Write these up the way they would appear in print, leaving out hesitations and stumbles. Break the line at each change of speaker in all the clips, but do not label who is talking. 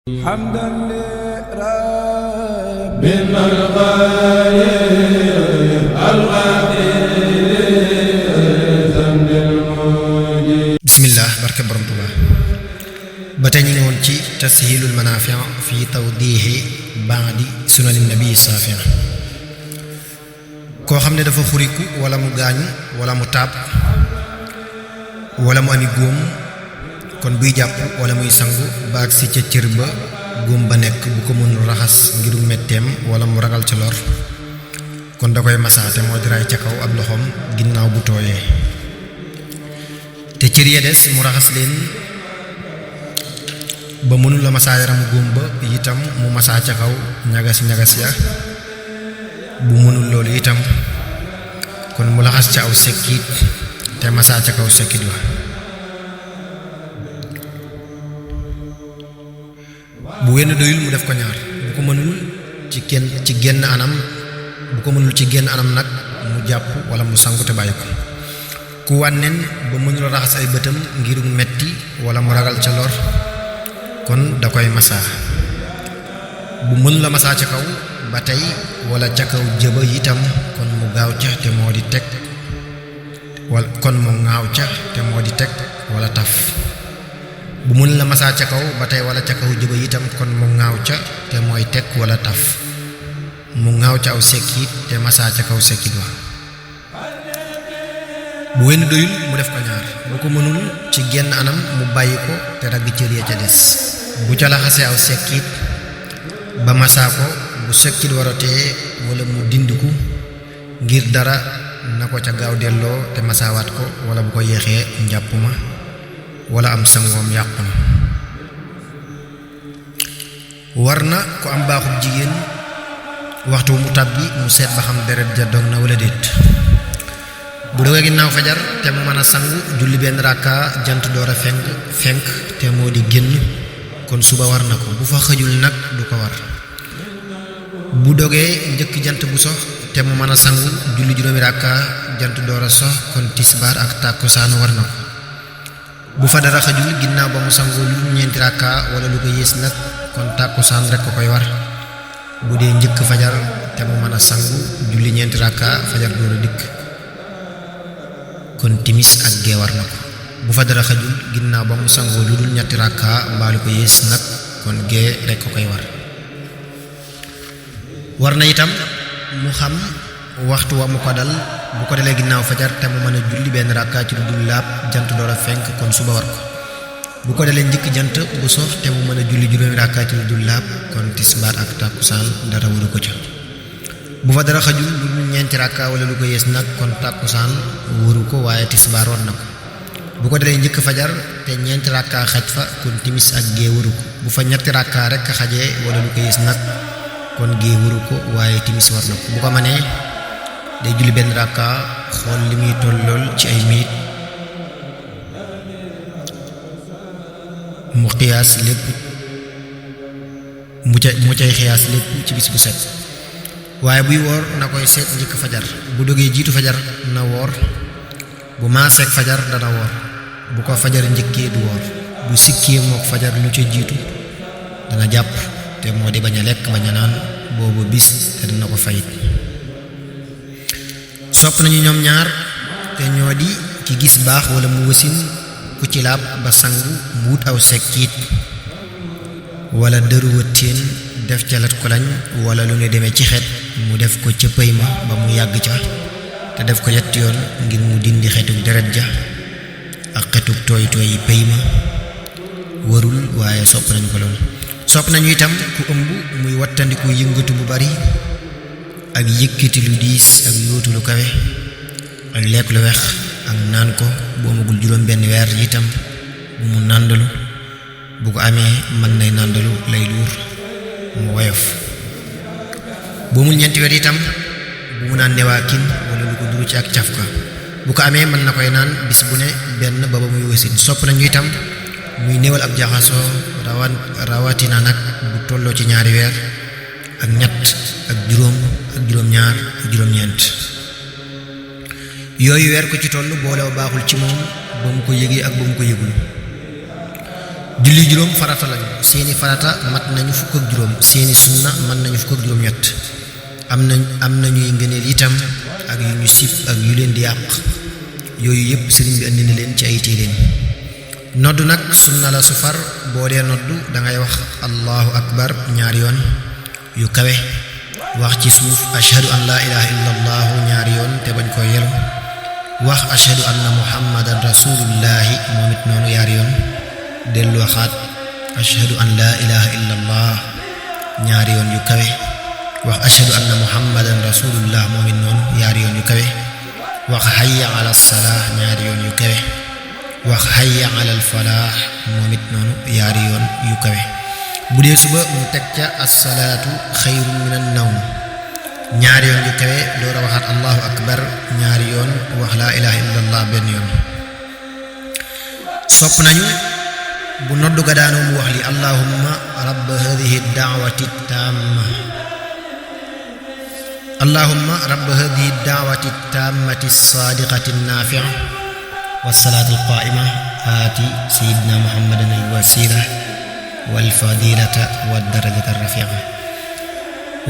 حمدا لربنا الغالب الغدير
bismillah barke borom Tuuba ba tey ñu ngi woon ci tashilul manafi' fi tawdihi ba'di sunanin nabi safi' koo xam ne dafa xuriku wala mu gaañu wala mu taab wala mu ami góom kon buy jàpp wala muy sangu baag si ca cër ba góom ba nekk bu ko mënul raxas ngiru metteem wala mu ragal ca lor kon da koy masaate moo di raay ca kaw ab loxoom ginnaaw bu tooyee te cër ya des mu raxas leen ba mënul la masaa yaramu góom ba itam mu masaa ca kaw ñagas ya bu mënul loolu itam kon mu laxas ca aw sekkit te masaa ca kaw sekkit wa bu wenn doyul mu def ko ñaar bu ko mënul ci genn anam nag mu jàpp wala mu sangu te bàyyi ko ku wànneen ba mënul raxas ay bëtam ngir metti wala mu ragal ca lor kon da koy masaa bu mënul la masaa ca kaw ba tey wala ca kaw jëba itam kon mu gaaw ca te moo di teg wala kon mu ŋaaw ca te moo di teg wala taf bu mënul la masaa ca kaw ba tey wala ca kaw jëba itam kon mu ŋaaw ca te mooy teg wala taf mu ŋaaw ca aw sekkit te masaa ca kaw sekkit wa bu wenn doyul mu def ko ñaar bu ko mënul ci genn anam mu bàyyi ko te dagg cër ya ca des bu ca laxasee aw sekkit ba masaa ko bu sekkit waratee wala mu dindiku ngir dara na ko ca gaaw delloo te masaawaat ko wala bu ko yeexee njàpp ma wala am sangoom yàqu na war na ku am baaxub jigéen waxtu mu tàbbi mu seet ba xam deret ja dog na wala déet bu dogee ginnaaw fajar te mu mën a sangu julli benn rakka jant door a fenk te moo di génn kon suba war na ko bu fa xëjul nag du ko war bu dogee njëkk jant bu sox te mu mën a sangu julli juróomi rakka jant door a sox kon tisbaar ak tàkkusaan war na ko bu fa dara xëjul ginnaaw ba mu sangoo lu ñeenti rakka wala lu ko yées nag kon tàkkusaan rek ko koy war bu dee njëkk fajar te mu mën a sangu julli ñeenti rakka fajar door a dikk kon timis ak gee war na ko bu fa dara xëjul ginnaaw ba mu sangoo lu dul ñetti rakka mbaa lu ko yées nag kon gee rek ko koy war na itam mu xam waxtu wa mu ko dal bu ko dalee ginnaaw fajar te mu mën a julli benn rakka ci lu dul laab jant door a fenk kon suba war ko bu ko dalee njëkk jant bu sox te mu mën a julli juróomi rakka ci lu dul laab kon tisbaar ak tàkkusaan dara waru ko ca bu fa dara xajul lu dul ñeenti rakka wala lu ko yées nag kon tàkkusaan waru ko waaye tisbaar war na ko bu ko dalee njëkk fajar te ñeenti rakka xaj fa kon timis ak gee waru ko bu fa ñetti rakka rek xajee wala lu ko yées nag kon gee waru ko waaye timis war na ko bu ko mënee day julli benn rakka xool li muy tollool ci ay minit mu xiyaas lépp mu cay xiyaas lépp ci bis bu set waaye buy woor na koy seet njëkk fajar bu dogee jiitu fajar na woor bu maaseek fajar dana woor bu ko fajar njëkkee du woor bu sikkee mook fajar lu ca jiitu dana jàpp te moo di bañ a lekk bañ a naan boobu bis te dina ko fayit sopp nañu ñoom ñaar te ñoo di ki gis baax wala mu wasin ku ci laab ba sangu mu wut aw sekkit wala dëru wëttéen def ca lat ko lañ wala lu ne demee ci xet mu def ko ca pëy ma ba mu yàgg ca te def ko yetti yoon ngir mu dindi xetuk deret ja ak xetuk tooy yi pëy ma warul waaye sopp nañu ko lool sopp nañu itam ku ëmb muy wattandiku yëngatu bu bari ak yëkkati lu diis ak yóotu lu kawe ak lekk lu wex ak naan ko bu amagul juróom benn weer itam bu mu nàndalu bu ko amee mën nay nàndalu lay luur mu woyof bu amul ñeenti weer itam bu mu naan newaakin wala lu ko duru ci ak cafka bu ko amee mën na koy naan bis bu ne benn ba muy wasin sopp nañu itam muy néewal ab jaxasoo rawatina nag bu tolloo ci ñaari weer ak ñett ak juróom ak juróom-ñaar ak juróom-ñeent yooyu weer ko ci toll boolew baaxul ci moom ba mu ko yëgee ak ba mu ko yëgul julli juróom farata lañu seeni farata mat nañu fukk ak juróom seeni sunna mat nañu fukk ak juróom ñett am nañuy ngëneel itam ak yu ñu sib ak yu leen di yàq yooyu yépp sëriñ bi andi na leen ci ay téeréem. nodd nag sunna la su far boo dee nodd dangay wax allahu akbar ñaari yoon yu kawe wax ci suuf ashhadu an laa ilaha illa allahu ñaari yoon te bañ ko yelu wax ashhadu anna muhammadan rasulullahi moom it noonu yaari yoon dellu waxaat ashhadu an laa ilaha illa allah ñaari yoon yu kawe wax ashhadu anna muhammadan rasulullah moom it noonu yaari yoon yu kawe wax hayya ala salah ñaari yoon yu kawe wax hayya ala al falah moom it noonu yaari yoon yu kawe. bu dee suba mu teg ca as-salaatu xayrun min an-nawm ñaari yoon yu kawe door a waxaat allahu akbar ñaari yoon wax laa ilaha illa allah benn yoon. sopp nañu bu noddu ga daanoo mu wax li allahumma rabb hadhihi ad-da'wati at-tamma allahumma rabb hadhihi ad-da'wati at-tammati as-sadiqati an-nafi'a was-salati al-qa'ima aati sayyidina muhammadan al-wasila wal-fadilata wad-darajata ar-rafi'a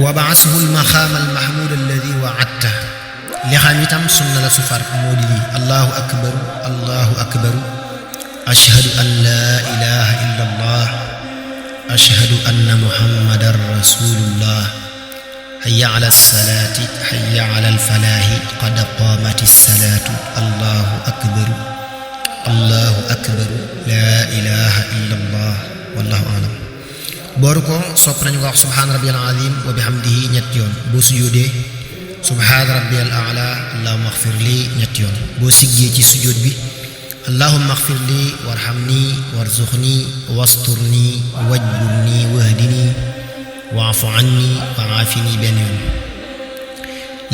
wa ba'athu al-maqama al-mahmud alladhi wa'adta li xam itam sunna la sufar moo di lii allahu akbar ashhadu an laa ilaha illa allah ashhadu anna muhammadan rasulullah hayya ala salaati hayya ala alfalaahi qad qaamati salaatu allahu akbar laa ilaha illa allah wallahu a'lam. booru ko sopp nañu nga wax subhaana rabbiyal azim wa bihamdihi ñetti yoon boo sujjóodee subhaana rabbiyal a'la allahumma ighfir li ñetti yoon boo siggee ci sujjóot bi allahumma ighfir li warhamni warzuqni wasturni wajburni wahdini wa'fu anni wa'afini benn yoon.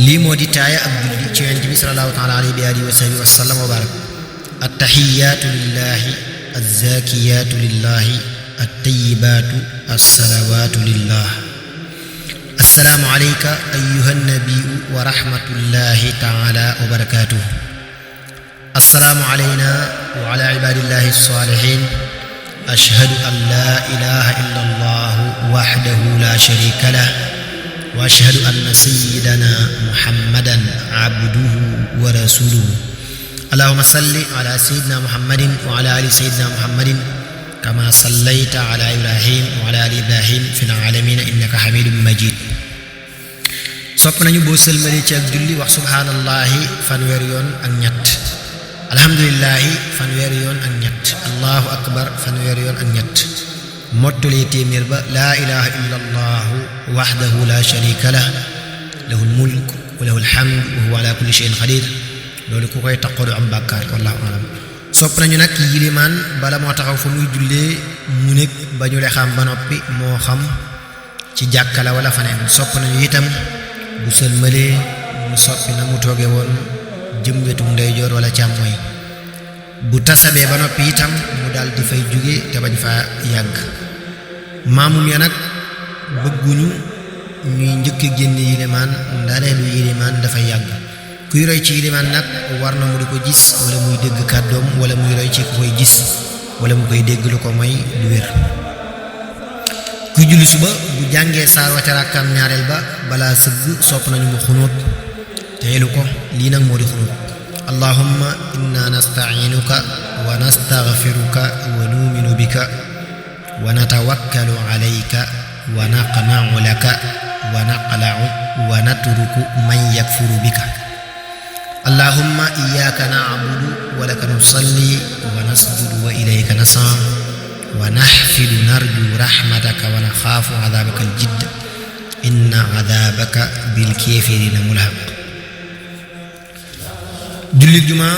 lii moo di taaya ak julli ci yonent bi sallallahu ta'ala alayhi wa alihi wa sahbihi wa sallam wa barak. attahiyaatu lillahi azzakiyaatu lillahi attayyibaatu assalawaatu lillah. assalaamu alayka ayyuhan nabiyyu wa rahmatullahi ta'ala wa barakatuh. assalaamu alayna wa ala ibadillahi as-salihin ashhadu an la ilaha illa allah wahdahu la sharika lah wa ashhadu anna sayyidana muhammadan abduhu wa rasuluhu. allahumma salli ala sayyidina muhammadin wa ala ali sayyidina muhammadin kama sallayta ala ibrahim wa ala ali ibrahim fil alamin innaka hamidum majid. sopp nañu boo sëlmalee ci ak julli wax subhanallahi fanweeri yoon ak ñett alhamdulillahi fanweeri yoon ak ñett allahu akbar fanweeri yoon ak ñett mottalee téeméer ba laa ilaha illa allahu wahdahu la sharika lah lahul mulk wa lahul hamd wa huwa ala kulli shay'in qadir. loolu ku koy taqoo du am bàkkaar wallahu alam. sopp nañu nag yilimaan bala moo taxaw fa muy jullee mu nekk ba ñu lexam ba noppi moo xam ci jàkka la wala faneen. sopp nañu itam bu sëlmalee mu soppi na mu tooge woon jëm wetu ndeyjoor wala càmmooy. bu tasabee ba noppi itam mu daal di fay jóge te bañ fa yàgg. maamum ya nag bëgguñu ñuy njëkk génn yilimaan ndalee lu yilimaan dafay yàgg. kuy roy ci yilimaan nag war na mu di ko gis wala muy dégg kàddoom wala muy roy ci ku koy gis wala mu koy dégg lu ko mooy lu wér. kuy julli suba bu jàngee saar wa ca rakkam ñaareel ba balaa sëgg sopp nañu mu xunóot teelu ko. lii nag moo di xunóot allahumma inna nasta'inuka wa nastaghfiruka wa nu'minu bika wa natawakkalu alayka wa naqna'u laka wa naqla'u wa natruku man yakfuru bika allahumma iyyaka na'budu wa laka nusalli wa nasjudu wa ilayka nas'a wa nahfidu narju rahmataka wa nakhafu 'adhabaka al-jidd inna 'adhabaka bil kafirina mulhaq. julli juma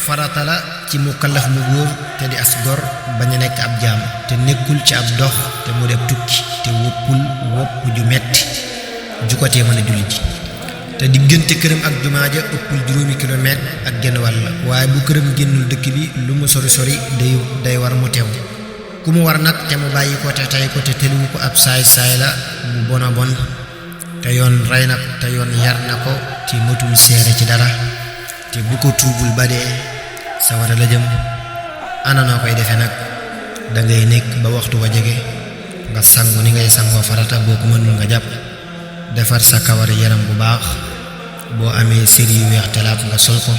farata la ci mukallaf mu góor te di as gor bañ a nekk ab jaam te nekkul ci ab dox te mu def tukki te woppul wopp ju metti ju ko tee mën a julli ji te diggante këram ak jumaa ja ëppul 7 kilomètre ak genn wàll. waaye bu këram génnul dëkk bi lu mu sori sori day war mu teew. ku mu war nag te mu bàyyi ko te tey ko te teliwu ko ab saay la mu bona bon te yoon rey na ko te yoon yar na ko ci matul seere ci dara te bu ko tuubul ba dee sawara la jëm. ana noo koy defee nag dangay nekk ba waxtu wa jege nga sangu ni ngay sangoo farata, boo ko mënul nga jàpp, defar sa kawar yaram bu baax, boo amee sér yu weex talaab nga sol ko,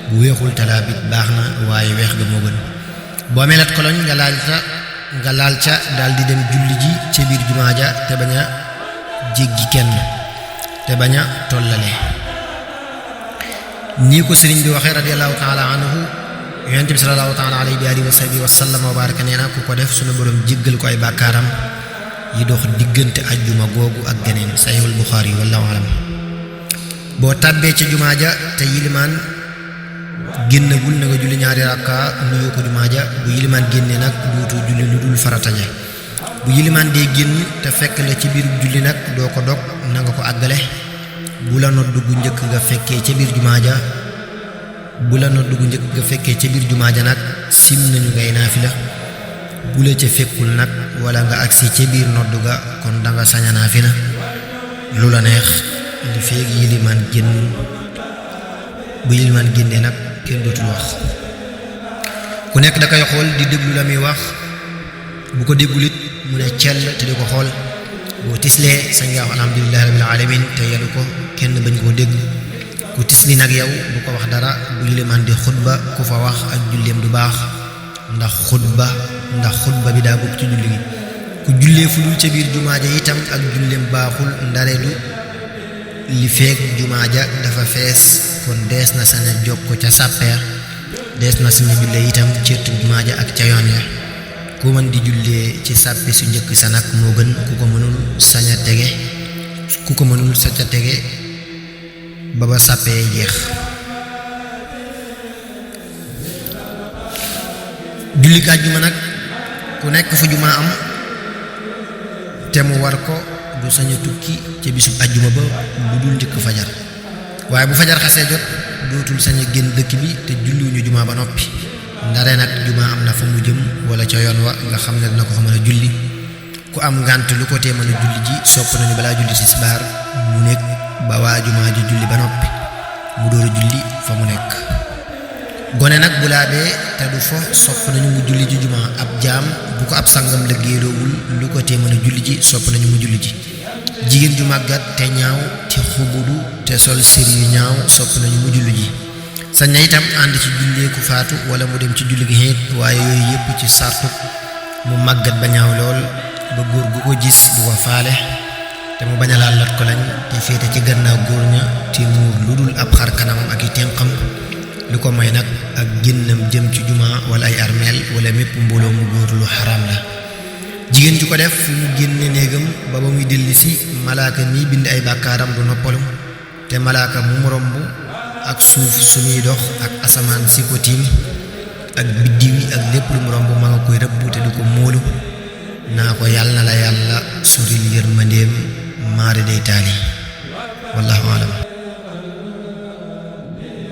bu weexul talaab it baax na waaye weex ga moo gën. boo amee lat koloñ nga laal ca daal di dem julli ji ca biir jumaa ja te bañ a jéggi kenn te bañ a tollale. nii ko sëriñ bi waxee radiyallahu taala anhu, yonent bi sallallahu taala alayhi wa alihi wa sahbihi wa sallam wa baraka nee na ku ko def sunu borom jéggal ko ay bàkkaaram yi dox diggante ajjuma googu ak geneen. Sahihul Bukhari wallahu alam. boo tàbbee ca jumaa ja te yilimaan génnagul na nga julli ñaari rakka nuyoo ko jumaa ja. bu yilimaan génnee nag duutu julli lu dul farata ja. bu yilimaan dee génn te fekk la ci biir julli nag doo ko dog, na nga ko àggale. bu la nodd gu njëkk nga fekkee ca biir jumaa ja nag sim nañu ngay naafila. bu la ca fekkul nag wala nga agsi ca biir nodd ga kon danga saña naafila lu la neex li feeg yilimaan génn. bu yilimaan génnee nag kenn dootul wax. ku nekk da koy xool di déglu la muy wax, bu ko déggul it mu ne cell te di ko xool. boo tislee sañ nga wax alhamdulillahi rabbil alamin te yelu ko kenn bañ koo dégg. ku tisli nag yow bu ko wax dara. bu yilimaan di xutba ku fa wax ak julleem du baax, ndax xutba bi daa bokk ci julli gi. ku jullee fu dul ca biir jumaa ja itam ak julleem baaxul, ndare du li feek jumaa ja dafa fees, kon dees na sañ a jokko ca sàppeer, dees na sañ a jullee itam ci ëttu jumaa ja ak ca yoon ya. ku mën di jullee ci sàppi su njëkk sa nag moo gën ku ko mënul sañ a tege ba ba sàppee jeex. julli àjjuma nag ku nekk fu jumaa am te mu war ko du sañ a tukki ca bisub àjjuma ba bu dul njëkk fajar, waaye bu fajar xasee jot dootul sañ a génn dëkk bi te julliwuñu jumaa ba noppi, ndare nag jumaa am na fa mu jëm wala ca yoon wa nga xam ne dina ko fa mën a julli. ku am ngànt lu ko tee mën a julli ji sopp nañu balaa julli tisbaar mu nekk ba waa jumaa ji julli ba noppi mu door a julli fa mu nekk. gone nag bu laabee te du fo sopp nañu mu julli ji jumaa. ab jaam bu ko ab sangam liggéeyloowul lu ko tee mën a julli ji sopp nañu mu julli ji. jigéen ju màggat te ñaaw te xubudu te sol sër yu ñaaw sopp nañu mu julli ji. sañ na itam ànd ci jullee ku faatu wala mu dem ci julli gi xeet, waaye yooyu yépp ci sartu mu màggat ba ñaaw lool ba góor gu ko gis du ko faale, te mu bañ a laal lat ko lañ te féete ci gannaaw góor ña te muur lu dul ab xar kanamam ak i tenqam. lu ko may nag ak génnam jëm ci jumaa wala ay armeel wala mépp mbooloo mu góor lu xaraam la. jigéen ju ko def fu mu génne néegam ba muy dellusi malaaka mi bind ay bàkkaaram du noppalu, te malaaka mu romb ak suuf su muy dox ak asamaan si ko tiim ak biddiw yi ak lépp lu mu romb ma nga koy rëbb te du ko móolu naa ko yàlla na la yàlla soril yërmandeem maare day taali. wallahu alam.